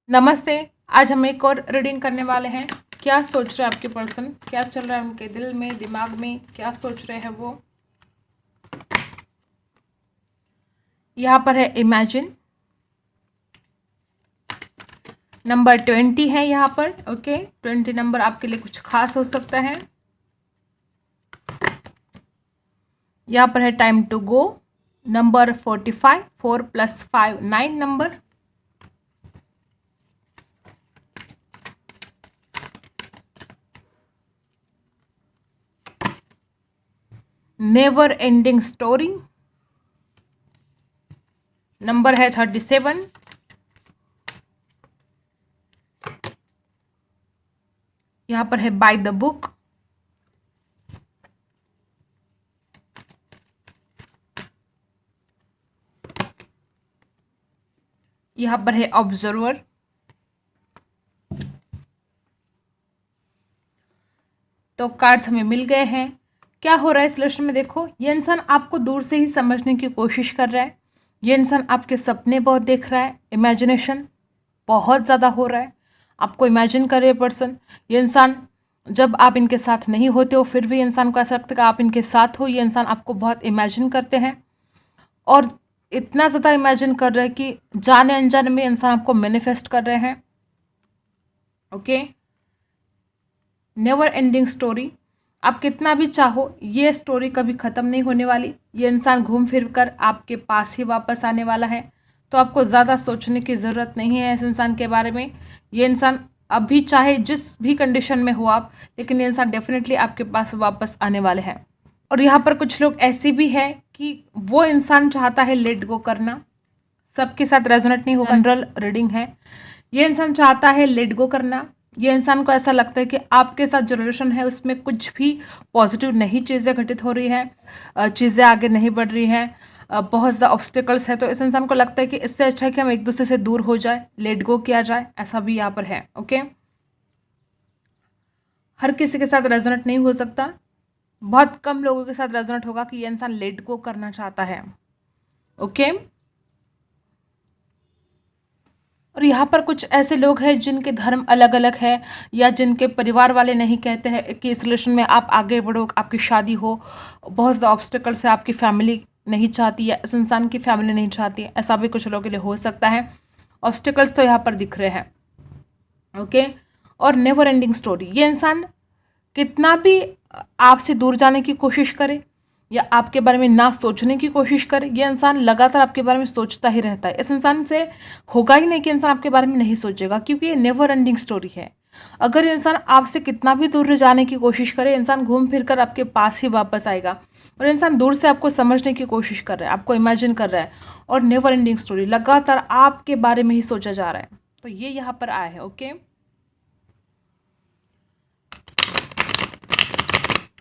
नमस्ते। आज हम एक और रीडिंग करने वाले हैं। क्या सोच रहे हैं आपके पर्सन, क्या चल रहा है उनके दिल में, दिमाग में, क्या सोच रहे हैं वो। यहाँ पर है इमेजिन, नंबर 20 है यहाँ पर। ओके, 20 नंबर आपके लिए कुछ खास हो सकता है। यहाँ पर है time to go, number 45, 4 + 5 9 number. Never ending story, number है 37। यहाँ पर है बाय द बुक, यहाँ पर है ऑब्जर्वर, तो कार्ड्स हमें मिल गए हैं। क्या हो रहा है इस रिलेशन में, देखो ये इंसान आपको दूर से ही समझने की कोशिश कर रहा है। ये इंसान आपके सपने बहुत देख रहा है, इमेजिनेशन बहुत ज़्यादा हो रहा है, आपको इमेजिन कर रहे पर्सन। ये इंसान जब आप इनके साथ नहीं होते हो फिर भी इंसान को ऐसा लगता है कि आप इनके साथ हो। ये इंसान आपको बहुत इमेजिन करते हैं और इतना ज़्यादा इमेजिन कर रहे हैं कि जाने अनजाने में इंसान आपको मैनिफेस्ट कर रहे हैं। ओके, नेवर एंडिंग स्टोरी, आप कितना भी चाहो ये स्टोरी कभी ख़त्म नहीं होने वाली। ये इंसान घूम फिर कर आपके पास ही वापस आने वाला है, तो आपको ज़्यादा सोचने की ज़रूरत नहीं है इस इंसान के बारे में। ये इंसान अभी चाहे जिस भी कंडीशन में हो आप, लेकिन ये इंसान डेफिनेटली आपके पास वापस आने वाले हैं। और यहाँ पर कुछ लोग ऐसे भी हैं कि वो इंसान चाहता है लेट गो करना, सबके साथ रेजोनेट नहीं होगा, जनरल रीडिंग है। ये इंसान चाहता है लेट गो करना। ये इंसान को ऐसा लगता है कि आपके साथ जो रिलेशन है उसमें कुछ भी पॉजिटिव नहीं चीज़ें घटित हो रही हैं, चीज़ें आगे नहीं बढ़ रही हैं, बहुत ज़्यादा ऑब्स्टिकल्स है। तो इस इंसान को लगता है कि इससे अच्छा है कि हम एक दूसरे से दूर हो जाए, लेट गो किया जाए। ऐसा भी यहाँ पर है। ओके, हर किसी के साथ रेजोनेट नहीं हो सकता, बहुत कम लोगों के साथ रेजोनेट होगा कि ये इंसान लेट गो करना चाहता है। ओके, और यहाँ पर कुछ ऐसे लोग हैं जिनके धर्म अलग अलग है, या जिनके परिवार वाले नहीं कहते हैं कि इस रिलेशन में आप आगे बढ़ो, आपकी शादी हो। बहुत ज़्यादा ऑब्स्टिकल्स है, आपकी फैमिली नहीं चाहती है, इस इंसान की फैमिली नहीं चाहती है। ऐसा भी कुछ लोगों के लिए हो सकता है। ऑब्स्टिकल्स तो यहाँ पर दिख रहे हैं। ओके, और नेवर एंडिंग स्टोरी, ये इंसान कितना भी आपसे दूर जाने की कोशिश करे या आपके बारे में ना सोचने की कोशिश करे, ये इंसान लगातार आपके बारे में सोचता ही रहता है। इस इंसान से होगा ही नहीं कि इंसान आपके बारे में नहीं सोचेगा, क्योंकि ये नेवर एंडिंग स्टोरी है। अगर इंसान आपसे कितना भी दूर जाने की कोशिश करे, इंसान घूम फिर कर आपके पास ही वापस आएगा। और इंसान दूर से आपको समझने की कोशिश कर रहा है, आपको इमेजिन कर रहा है, और नेवर एंडिंग स्टोरी, लगातार आपके बारे में ही सोचा जा रहा है। तो ये यहाँ पर आया है। ओके,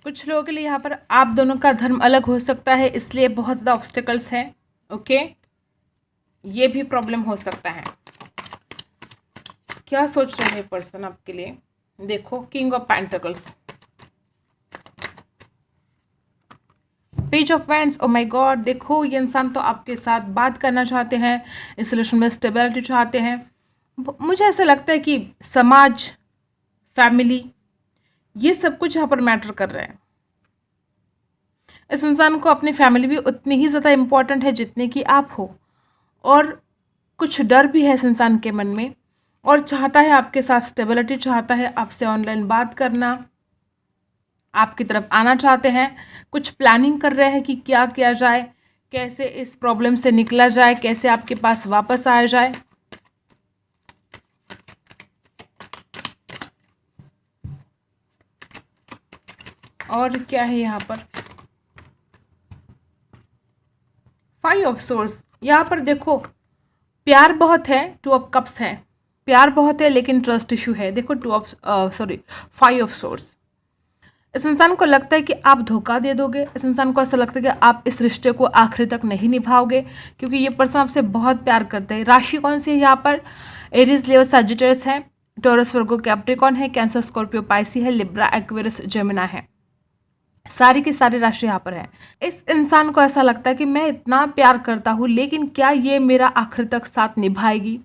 कुछ लोगों के लिए यहाँ पर आप दोनों का धर्म अलग हो सकता है, इसलिए बहुत ज़्यादा ऑब्स्टिकल्स हैं। ओके, ये भी प्रॉब्लम हो सकता है। क्या सोच रहे हैं पर्सन आपके लिए, देखो king of pentacles, page of wands. Oh my God, देखो ये इंसान तो आपके साथ बात करना चाहते हैं, इस रिलेशन में स्टेबिलिटी चाहते हैं। मुझे ऐसा लगता है कि समाज, फैमिली, ये सब कुछ यहाँ पर मैटर कर रहा है। इस इंसान को अपनी फैमिली भी उतनी ही ज़्यादा इम्पॉर्टेंट है जितने कि आप हो, और कुछ डर भी है इस इंसान के मन में, और चाहता है आपके साथ स्टेबिलिटी, चाहता है आपसे ऑनलाइन बात करना, आपकी तरफ आना चाहते हैं। कुछ प्लानिंग कर रहे हैं कि क्या किया जाए, कैसे इस प्रॉब्लम से निकला जाए, कैसे आपके पास वापस आया जाए। और क्या है यहाँ पर, 5 ऑफ सोर्स। यहाँ पर देखो प्यार बहुत है, 2 ऑफ कप्स है, प्यार बहुत है लेकिन ट्रस्ट इशू है। देखो 5 ऑफ सोर्स। इस इंसान को लगता है कि आप धोखा दे दोगे, इस इंसान को ऐसा लगता है कि आप इस रिश्ते को आखिरी तक नहीं निभाओगे, क्योंकि ये पर्सन आपसे बहुत प्यार करते हैं। राशि कौन सी है यहाँ पर, एरीज, लियो, सजिटेरियस है, टॉरस, वर्गो, कैप्रिकॉर्न है, कैंसर, स्कॉर्पियो, पाइसी है, लिब्रा, एक्वेरियस, जेमिनी है। सारी की सारी राशि यहाँ पर है। इस इंसान को ऐसा लगता है कि मैं इतना प्यार करता हूँ, लेकिन क्या ये मेरा आखिर तक साथ निभाएगी।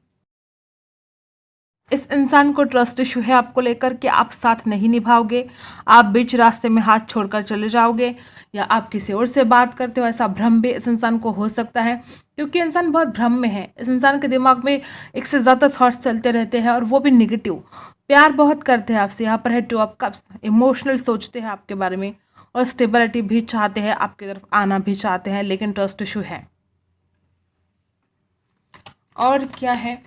इस इंसान को ट्रस्ट इशू है आपको लेकर कि आप साथ नहीं निभाओगे, आप बीच रास्ते में हाथ छोड़कर चले जाओगे, या आप किसी और से बात करते हो, ऐसा भ्रम भी इस इंसान को हो सकता है, क्योंकि इंसान बहुत भ्रम में है। इस इंसान के दिमाग में एक से ज़्यादा थॉट्स चलते रहते हैं और वो भी निगेटिव। प्यार बहुत करते हैं आपसे, यहाँ पर है 2 ऑफ कप्स, इमोशनल सोचते हैं आपके बारे में और स्टेबिलिटी भी चाहते हैं, आपकी तरफ आना भी चाहते हैं, लेकिन ट्रस्ट इशू है। और क्या है,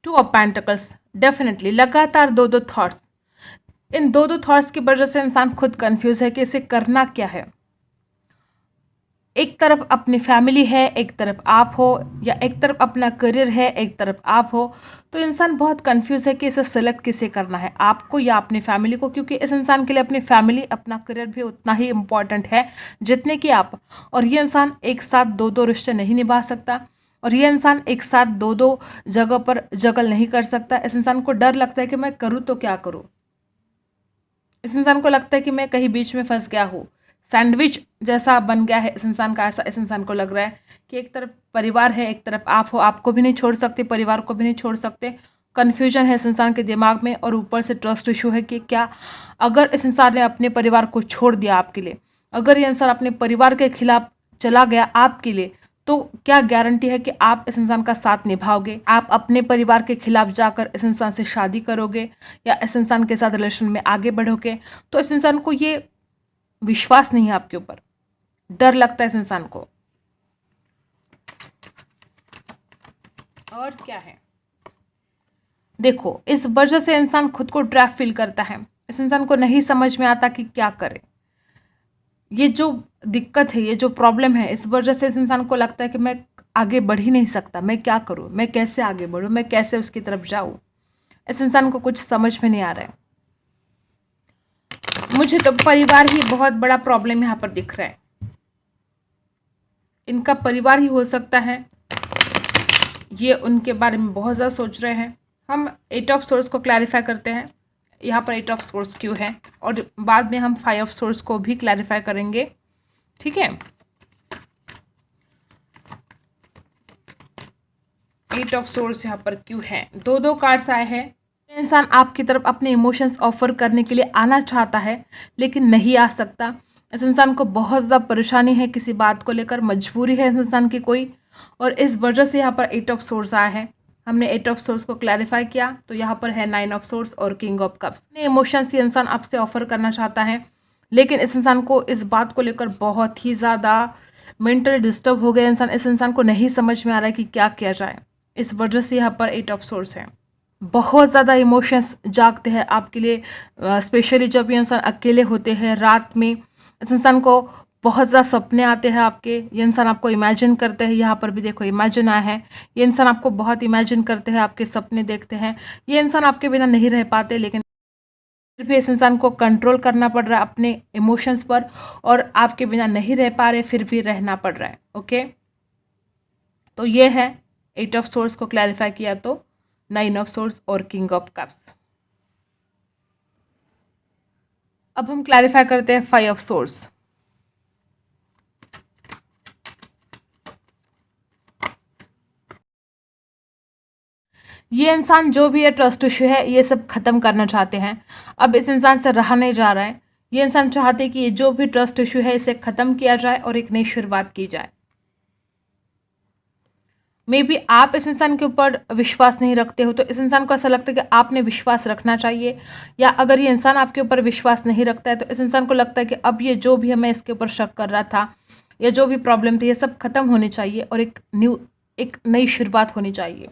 2 ऑफ पेंटिकल्स, डेफिनेटली लगातार 2 थॉट्स। इन 2 थॉट्स की वजह से इंसान खुद कंफ्यूज है कि इसे करना क्या है। एक तरफ अपनी फैमिली है, एक तरफ आप हो, या एक तरफ अपना करियर है, एक तरफ आप हो। तो इंसान बहुत कंफ्यूज है कि इसे सेलेक्ट किसे करना है, आपको या अपनी फैमिली को, क्योंकि इस इंसान के लिए अपनी फैमिली, अपना करियर भी उतना ही इम्पॉर्टेंट है जितने कि आप। और ये इंसान एक साथ 2 रिश्ते नहीं निभा सकता, और ये इंसान एक साथ 2 जगह पर जगल नहीं कर सकता। इस इंसान को डर लगता है कि मैं करूँ तो क्या करूँ। इस इंसान को लगता है कि मैं कहीं बीच में फंस गया हूँ, सैंडविच जैसा बन गया है इस इंसान का। ऐसा इस इंसान को लग रहा है कि एक तरफ परिवार है, एक तरफ आप हो, आपको भी नहीं छोड़ सकते, परिवार को भी नहीं छोड़ सकते। कन्फ्यूजन है इस इंसान के दिमाग में, और ऊपर से ट्रस्ट इशू है कि क्या अगर इस इंसान ने अपने परिवार को छोड़ दिया आपके लिए, अगर ये इंसान अपने परिवार के खिलाफ चला गया आपके लिए, तो क्या गारंटी है कि आप इस इंसान का साथ निभाओगे, आप अपने परिवार के खिलाफ जाकर इस इंसान से शादी करोगे या इस इंसान के साथ रिलेशन में आगे बढ़ोगे। तो इस इंसान को ये विश्वास नहीं है आपके ऊपर, डर लगता है इस इंसान को। और क्या है, देखो, इस वजह से इंसान खुद को ट्रैप फील करता है। इस इंसान को नहीं समझ में आता कि क्या करे। ये जो दिक्कत है, ये जो प्रॉब्लम है, इस वजह से इस इंसान को लगता है कि मैं आगे बढ़ ही नहीं सकता, मैं क्या करूं, मैं कैसे आगे बढ़ूं, मैं कैसे उसकी तरफ जाऊं। इस इंसान को कुछ समझ में नहीं आ रहा है। मुझे तो परिवार ही बहुत बड़ा प्रॉब्लम यहाँ पर दिख रहा है। इनका परिवार ही हो सकता है, ये उनके बारे में बहुत ज़्यादा सोच रहे हैं। हम 8 ऑफ सोर्स को क्लैरिफाई करते हैं, यहाँ पर 8 ऑफ सोर्स क्यों है, और बाद में हम 5 ऑफ सोर्स को भी क्लैरिफाई करेंगे, ठीक है। 8 ऑफ सोर्स यहाँ पर क्यों है, 2 कार्ड्स आए हैं। इंसान आपकी तरफ अपने इमोशंस ऑफर करने के लिए आना चाहता है, लेकिन नहीं आ सकता। इस इंसान को बहुत ज़्यादा परेशानी है, किसी बात को लेकर मजबूरी है इस इंसान की कोई, और इस वजह से यहाँ पर 8 ऑफ सोर्स आया है। हमने 8 ऑफ सोर्स को क्लैरिफाई किया, तो यहाँ पर है 9 ऑफ सोर्स और किंग ऑफ कप्स। अपने इमोशंस ये इंसान आपसे ऑफर करना चाहता है, लेकिन इस इंसान को इस बात को लेकर बहुत ही ज़्यादा मेंटली डिस्टर्ब हो गया इंसान। इस इंसान को नहीं समझ में आ रहा है कि क्या किया जाए, इस वजह से यहाँ पर 8 ऑफ सोर्स है। बहुत ज़्यादा इमोशंस जागते हैं आपके लिए, स्पेशली जब ये इंसान अकेले होते हैं रात में। इस इंसान को बहुत ज़्यादा सपने आते हैं आपके, ये इंसान आपको इमेजिन करते हैं। यहाँ पर भी देखो इमेजिन आया है, ये इंसान आपको बहुत इमेजिन करते हैं, आपके सपने देखते हैं। ये इंसान आपके बिना नहीं रह पाते, लेकिन फिर भी इस इंसान को कंट्रोल करना पड़ रहा है अपने इमोशंस पर, और आपके बिना नहीं रह पा रहे, फिर भी रहना पड़ रहा है। ओके, तो ये है 8 ऑफ सोर्स को क्लैरिफाई किया, तो 9 ऑफ सोर्स और किंग ऑफ कप्स। अब हम क्लैरिफाई करते हैं 5 ऑफ सोर्स। ये इंसान जो भी है ट्रस्ट इशू है, ये सब खत्म करना चाहते हैं। अब इस इंसान से रहा नहीं जा रहा है। ये इंसान चाहते हैं कि ये जो भी ट्रस्ट इशू है इसे खत्म किया जाए और एक नई शुरुआत की जाए। मे बी आप इस इंसान के ऊपर विश्वास नहीं रखते हो, तो इस इंसान को ऐसा लगता है कि आपने विश्वास रखना चाहिए, या अगर ये इंसान आपके ऊपर विश्वास नहीं रखता है, तो इस इंसान को लगता है कि अब ये जो भी है मैं इसके ऊपर शक कर रहा था, या जो भी प्रॉब्लम थी, ये सब खत्म होनी चाहिए और एक नई शुरुआत होनी चाहिए।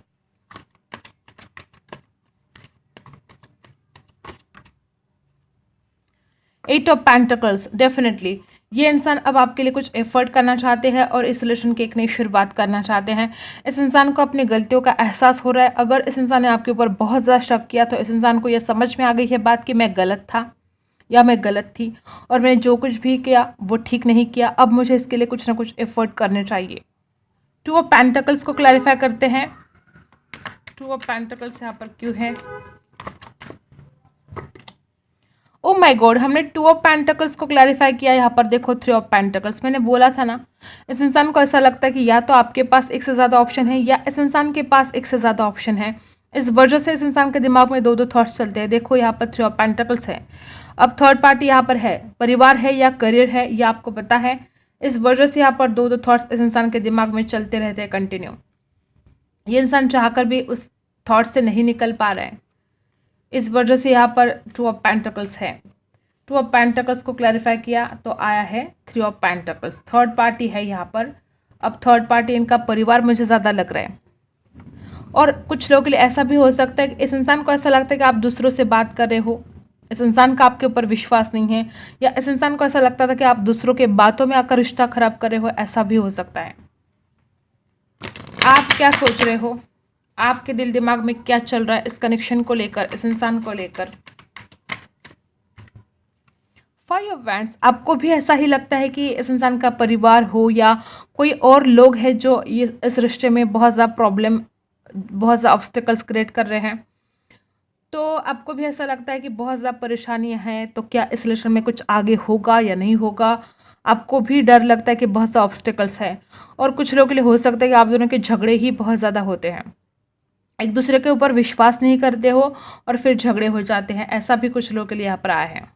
एट ऑफ पेंटिकल्स, डेफिनेटली ये इंसान अब आपके लिए कुछ एफर्ट करना चाहते हैं और इस रिलेशन की एक नई शुरुआत करना चाहते हैं। इस इंसान को अपनी गलतियों का एहसास हो रहा है। अगर इस इंसान ने आपके ऊपर बहुत ज़्यादा शक किया, तो इस इंसान को यह समझ में आ गई है बात कि मैं गलत था या मैं गलत थी, और मैंने जो कुछ भी किया वो ठीक नहीं किया। अब मुझे इसके लिए कुछ ना कुछ एफर्ट करने चाहिए। 2 ऑफ पेंटिकल्स को क्लैरिफाई करते हैं। 2 ऑफ पेंटिकल्स यहाँ पर क्यों है? ओ माय गॉड, हमने 2 ऑफ पेंटिकल्स को क्लैरिफाई किया। यहाँ पर देखो 3 ऑफ पेंटिकल्स। मैंने बोला था ना, इस इंसान को ऐसा लगता है कि या तो आपके पास एक से ज़्यादा ऑप्शन है या इस इंसान के पास एक से ज़्यादा ऑप्शन है। इस वजह से इस इंसान के दिमाग में 2 थॉट्स चलते हैं। देखो यहाँ पर 3 ऑफ पेंटिकल्स है। अब थर्ड पार्टी यहाँ पर है, परिवार है या करियर है, ये आपको पता है। इस वजह से यहाँ पर 2 थॉट्स इस इंसान के दिमाग में चलते रहते हैं कंटिन्यू। ये इंसान चाहकर भी उस थॉट से नहीं निकल पा रहा है। इस वजह से यहाँ पर 2 ऑफ पेंटिकल्स है। 2 ऑफ पेंटिकल्स को क्लैरिफाई किया तो आया है 3 ऑफ पेंटिकल्स। थर्ड पार्टी है यहाँ पर। अब थर्ड पार्टी, इनका परिवार मुझे ज़्यादा लग रहा है। और कुछ लोगों के लिए ऐसा भी हो सकता है कि इस इंसान को ऐसा लगता है कि आप दूसरों से बात कर रहे हो, इस इंसान का आपके ऊपर विश्वास नहीं है, या इस इंसान को ऐसा लगता था कि आप दूसरों के बातों में आकर रिश्ता खराब कर रहे हो। ऐसा भी हो सकता है। आप क्या सोच रहे हो, आपके दिल दिमाग में क्या चल रहा है इस कनेक्शन को लेकर, इस इंसान को लेकर। 5 ऑफ वैंड्स, आपको भी ऐसा ही लगता है कि इस इंसान का परिवार हो या कोई और लोग हैं जो ये इस रिश्ते में बहुत ज़्यादा प्रॉब्लम, बहुत ज़्यादा ऑब्स्टिकल्स क्रिएट कर रहे हैं। तो आपको भी ऐसा लगता है कि बहुत ज़्यादा परेशानियां हैं, तो क्या इस रिलेशन में कुछ आगे होगा या नहीं होगा। आपको भी डर लगता है कि बहुत सा ऑब्स्टिकल्स है। और कुछ लोगों के लिए हो सकता है कि आप दोनों के झगड़े ही बहुत ज़्यादा होते हैं, एक दूसरे के ऊपर विश्वास नहीं करते हो और फिर झगड़े हो जाते हैं। ऐसा भी कुछ लोगों के लिए यहाँ पर आया है।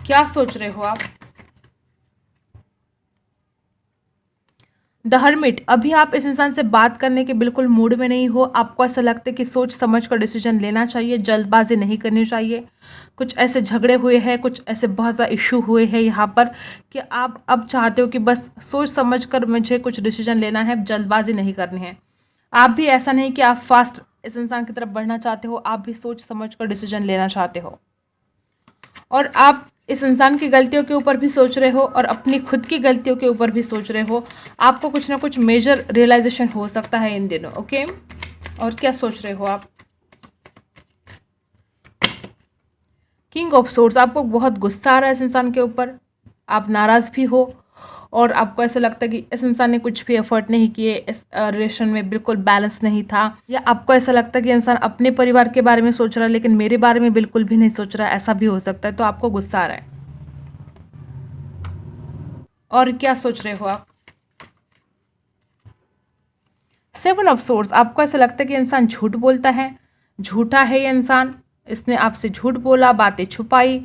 क्या सोच रहे हो आप। द हर्मिट, अभी आप इस इंसान से बात करने के बिल्कुल मूड में नहीं हो। आपको ऐसा लगता है कि सोच समझ कर डिसीजन लेना चाहिए, जल्दबाजी नहीं करनी चाहिए। कुछ ऐसे झगड़े हुए हैं, कुछ ऐसे बहुत ज़्यादा इशू हुए हैं यहाँ पर कि आप अब चाहते हो कि बस सोच समझ कर मुझे कुछ डिसीजन लेना है, जल्दबाजी नहीं करनी है। आप भी ऐसा नहीं कि आप फास्ट इस इंसान की तरफ बढ़ना चाहते हो, आप भी सोच समझ कर डिसीजन लेना चाहते हो। और आप इस इंसान की गलतियों के ऊपर भी सोच रहे हो और अपनी खुद की गलतियों के ऊपर भी सोच रहे हो। आपको कुछ ना कुछ मेजर रियलाइजेशन हो सकता है इन दिनों। ओके, और क्या सोच रहे हो आप। किंग ऑफ सोर्ड्स, आपको बहुत गुस्सा आ रहा है इस इंसान के ऊपर, आप नाराज़ भी हो और आपको ऐसा लगता है कि इस इंसान ने कुछ भी एफर्ट नहीं किए, इस रिलेशन में बिल्कुल बैलेंस नहीं था। या आपको ऐसा लगता है कि इंसान अपने परिवार के बारे में सोच रहा है लेकिन मेरे बारे में बिल्कुल भी नहीं सोच रहा है। ऐसा भी हो सकता है। तो आपको गुस्सा आ रहा है। और क्या सोच रहे हो आप। 7 ऑफ सोर्ड्स, आपको ऐसा लगता है कि इंसान झूठ बोलता है, झूठा है ये इंसान, इसने आपसे झूठ बोला, बातें छुपाई।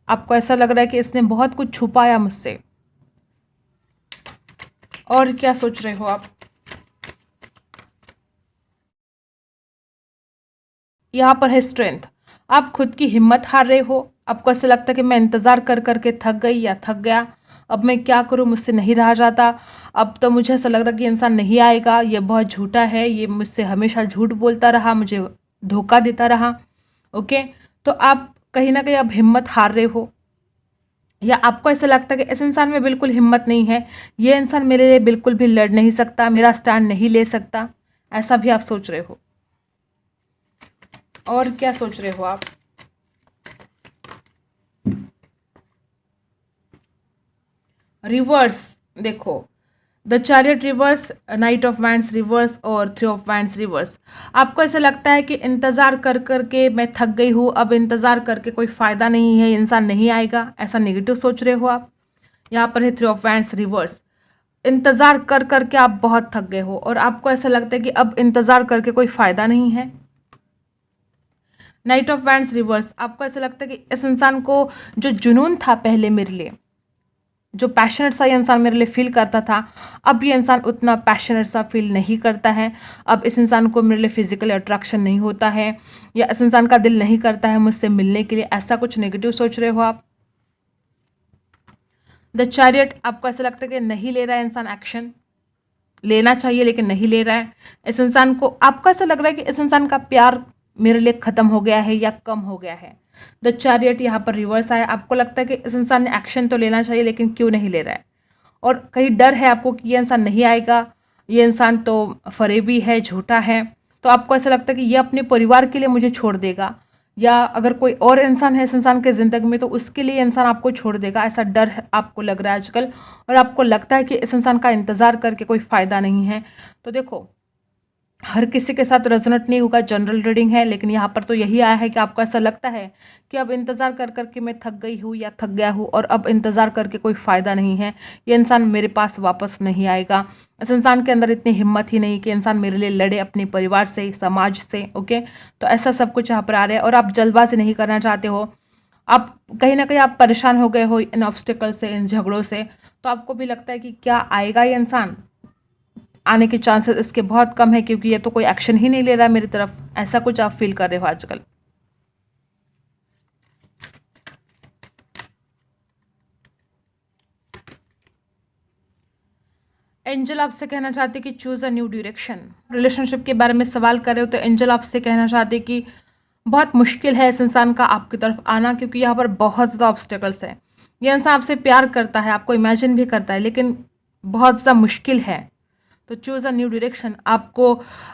आपको ऐसा लग रहा है कि इसने बहुत कुछ छुपाया मुझसे। और क्या सोच रहे हो आप। यहाँ पर है स्ट्रेंथ, आप खुद की हिम्मत हार रहे हो। आपको ऐसा लगता है कि मैं इंतज़ार कर करके थक गई या थक गया, अब मैं क्या करूँ, मुझसे नहीं रहा जाता। अब तो मुझे ऐसा लग रहा है कि इंसान नहीं आएगा, ये बहुत झूठा है, ये मुझसे हमेशा झूठ बोलता रहा, मुझे धोखा देता रहा। ओके, तो आप कहीं ना कहीं अब हिम्मत हार रहे हो, या आपको ऐसा लगता है कि इस इंसान में बिल्कुल हिम्मत नहीं है, ये इंसान मेरे लिए बिल्कुल भी लड़ नहीं सकता, मेरा स्टैंड नहीं ले सकता। ऐसा भी आप सोच रहे हो। और क्या सोच रहे हो आप। रिवर्स देखो, the chariot reverse, night of wands reverse और 3 ऑफ वैंड्स रिवर्स। आपको ऐसा लगता है कि इंतज़ार कर कर के मैं थक गई हूँ, अब इंतज़ार करके कोई फ़ायदा नहीं है, इंसान नहीं आएगा, ऐसा नेगेटिव सोच रहे हो आप। यहाँ पर है 3 ऑफ वैंड्स रिवर्स, इंतज़ार कर कर के आप बहुत थक गए हो और आपको ऐसा लगता है कि अब इंतज़ार करके कोई फ़ायदा नहीं है। नाइट ऑफ वैंड्स रिवर्स, आपको ऐसा लगता है कि इस इंसान को जो जुनून था पहले मेरे लिए, जो पैशनेट सा ये इंसान मेरे लिए फील करता था, अब ये इंसान उतना पैशनेट सा फील नहीं करता है। अब इस इंसान को मेरे लिए फिजिकल अट्रैक्शन नहीं होता है, या इस इंसान का दिल नहीं करता है मुझसे मिलने के लिए। ऐसा कुछ नेगेटिव सोच रहे हो आप। द चैरियट, आपको ऐसा लगता है कि नहीं ले रहा है इंसान एक्शन, लेना चाहिए लेकिन नहीं ले रहा है। इस इंसान को, आपको ऐसा लग रहा है कि इस इंसान का प्यार मेरे लिए ख़त्म हो गया है या कम हो गया है। द चैरियट यहाँ पर रिवर्स आया, आपको लगता है कि इस इंसान ने एक्शन तो लेना चाहिए लेकिन क्यों नहीं ले रहा है। और कहीं डर है आपको कि ये इंसान नहीं आएगा, ये इंसान तो फरेबी है, झूठा है। तो आपको ऐसा लगता है कि ये अपने परिवार के लिए मुझे छोड़ देगा, या अगर कोई और इंसान है इस इंसान के ज़िंदगी में तो उसके लिए इंसान आपको छोड़ देगा। ऐसा डर आपको लग रहा है आजकल, और आपको लगता है कि इस इंसान का इंतज़ार करके कोई फ़ायदा नहीं है। तो देखो, हर किसी के साथ रेजोनेट नहीं होगा, जनरल रीडिंग है, लेकिन यहाँ पर तो यही आया है कि आपको ऐसा लगता है कि अब इंतज़ार कर करके मैं थक गई हूँ या थक गया हूँ और अब इंतज़ार करके कोई फ़ायदा नहीं है, ये इंसान मेरे पास वापस नहीं आएगा। इस इंसान के अंदर इतनी हिम्मत ही नहीं कि इंसान मेरे लिए लड़े, अपने परिवार से, समाज से। ओके, तो ऐसा सब कुछ यहाँ पर आ रहा है और आप जल्दबाजी नहीं करना चाहते हो। आप कहीं ना कहीं आप परेशान हो गए हो इन ऑब्स्टिकल से, इन झगड़ों से, तो आपको भी लगता है कि क्या आएगा ये इंसान, आने के चांसेस इसके बहुत कम है क्योंकि ये तो कोई एक्शन ही नहीं ले रहा है मेरी तरफ। ऐसा कुछ आप फील कर रहे हो आजकल। एंजल आपसे कहना चाहते कि choose a new direction. Relationship के बारे में सवाल कर रहे हो तो एंजल आपसे कहना चाहते कि बहुत मुश्किल है इस इंसान का आपकी तरफ आना, क्योंकि यहाँ पर बहुत ज़्यादा ऑब्स्टेकल्स है। ये इंसान आपसे प्यार करता है, आपको इमेजिन भी करता है, लेकिन बहुत ज़्यादा मुश्किल है। तो चूज़ अ न्यू डायरेक्शन। आपको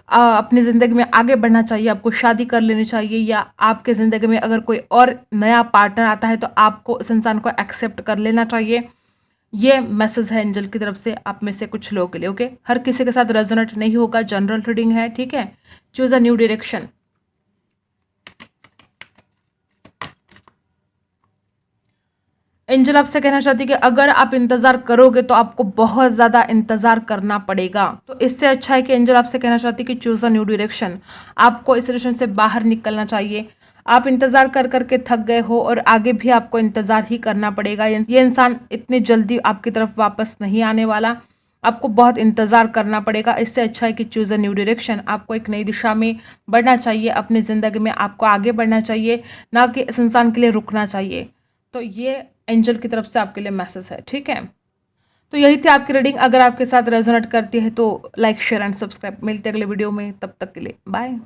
अपनी ज़िंदगी में आगे बढ़ना चाहिए, आपको शादी कर लेनी चाहिए, या आपके ज़िंदगी में अगर कोई और नया पार्टनर आता है तो आपको उस इंसान को एक्सेप्ट कर लेना चाहिए। ये मैसेज है एंजल की तरफ से आप में से कुछ लोगों के लिए। ओके, हर किसी के साथ रेजोनेट नहीं होगा, जनरल रीडिंग है, ठीक है। Choose a new direction. Angel आपसे कहना चाहती है कि अगर आप इंतज़ार करोगे तो आपको बहुत ज़्यादा इंतज़ार करना पड़ेगा। तो इससे अच्छा है कि एंजल आपसे कहना चाहती है कि चूज़ अ न्यू डायरेक्शन। आपको इस रिलेशन से बाहर निकलना चाहिए। आप इंतज़ार कर करके थक गए हो और आगे भी आपको इंतज़ार ही करना पड़ेगा। ये इंसान इतनी जल्दी आपकी तरफ वापस नहीं आने वाला, आपको बहुत इंतज़ार करना पड़ेगा। इससे अच्छा है कि चूज़ अ न्यू डायरेक्शन। आपको एक नई दिशा में बढ़ना चाहिए, अपनी ज़िंदगी में आपको आगे बढ़ना चाहिए, ना कि इस इंसान के लिए रुकना चाहिए। तो ये एंजल की तरफ से आपके लिए मैसेज है, ठीक है। तो यही थी आपकी रीडिंग। अगर आपके साथ रेजोनेट करती है तो लाइक, शेयर एंड सब्सक्राइब। मिलते हैं अगले वीडियो में, तब तक के लिए बाय।